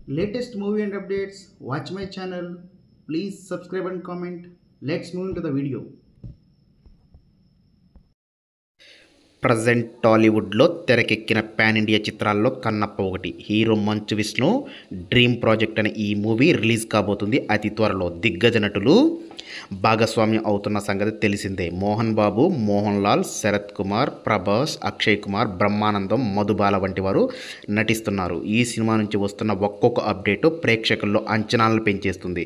latest movie and updates, watch my channel. Please subscribe and comment. Let's move into the video. Present టాలీవుడ్లో తెరకెక్కిన pan India చిత్రాల్లో కన్నప్ప ఒకటి. Hero Manchu Vishnu dream project అనే ఈ movie release కాబోతుంది అతి త్వరలో. దిగ్గజ నటులు భాగస్వామ్యం అవుతున్న సంగతి తెలిసిందే. మోహన్ బాబు, మోహన్ లాల్, శరత్ కుమార్, ప్రభాస్, అక్షయ్ కుమార్, బ్రహ్మానందం, మధుబాల వంటి వారు నటిస్తున్నారు. ఈ సినిమా నుంచి వస్తున్న ఒక్కొక్క అప్డేటు ప్రేక్షకుల్లో అంచనాలను పెంచేస్తుంది.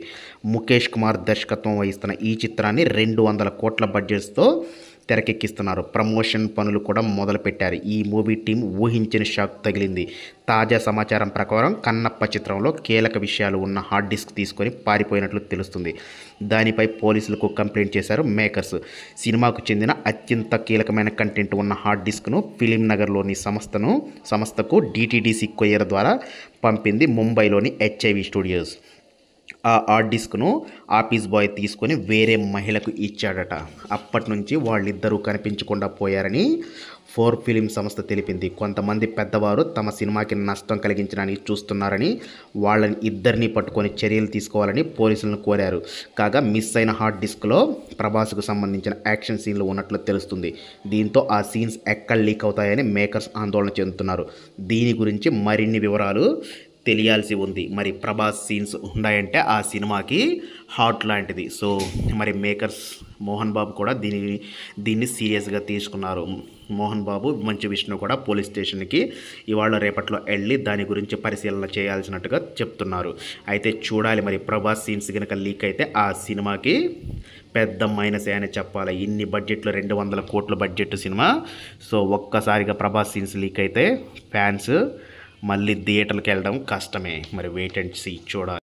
ముఖేష్ కుమార్ దర్శకత్వం వహిస్తున్న ఈ చిత్రాన్ని 200 కోట్ల బడ్జెట్స్తో తెరకెక్కిస్తున్నారు. ప్రమోషన్ పనులు కూడా మొదలుపెట్టారు. ఈ మూవీ టీం ఊహించిన షాక్ తగిలింది. తాజా సమాచారం ప్రకారం కన్నప్ప చిత్రంలో కీలక విషయాలు ఉన్న హార్డ్ డిస్క్ తీసుకొని పారిపోయినట్లు తెలుస్తుంది. దానిపై పోలీసులకు కంప్లైంట్ చేశారు మేకర్స్. సినిమాకు చెందిన అత్యంత కీలకమైన కంటెంట్ ఉన్న హార్డ్ డిస్క్ను ఫిలిం నగర్లోని సంస్థకు DTDC కొరియర్ ద్వారా పంపింది ముంబైలోని HIV స్టూడియోస్. ఆ హార్డ్ డిస్క్ను ఆఫీస్ బాయ్ తీసుకొని వేరే మహిళకు ఇచ్చాడట. అప్పటి నుంచి వాళ్ళిద్దరూ కనిపించకుండా పోయారని 4 ఫిలిం సంస్థ తెలిపింది. కొంతమంది పెద్దవారు తమ సినిమాకి నష్టం కలిగించడానికి చూస్తున్నారని, వాళ్ళని ఇద్దరిని పట్టుకొని చర్యలు తీసుకోవాలని పోలీసులను కోరారు. కాగా మిస్ అయిన హార్డ్ డిస్క్లో ప్రభాస్కు సంబంధించిన యాక్షన్ సీన్లు ఉన్నట్లు తెలుస్తుంది. దీంతో ఆ సీన్స్ ఎక్కడ లీక్ అవుతాయని మేకర్స్ ఆందోళన చెందుతున్నారు. దీని గురించి మరిన్ని వివరాలు తెలియాల్సి ఉంది. మరి ప్రభాస్ సీన్స్ ఉన్నాయంటే ఆ సినిమాకి హాట్ లాంటిది. సో మరి మేకర్స్ మోహన్ బాబు కూడా దీన్ని సీరియస్గా తీసుకున్నారు. మోహన్ బాబు, మంచు విష్ణు కూడా పోలీస్ స్టేషన్కి ఇవాళ రేపట్లో వెళ్ళి దాని గురించి పరిశీలన చేయాల్సినట్టుగా చెప్తున్నారు. అయితే చూడాలి, మరి ప్రభాస్ సీన్స్ కనుక లీక్ అయితే ఆ సినిమాకి పెద్ద మైనసే అని చెప్పాలి. ఇన్ని బడ్జెట్లో 200 కోట్ల బడ్జెట్ సినిమా. సో ఒక్కసారిగా ప్రభాస్ సీన్స్ లీక్ అయితే ఫ్యాన్స్ మళ్ళీ థియేటర్కి వెళ్ళడం కష్టమే. మరి వెయిట్ అండ్ సీ, చూడాలి.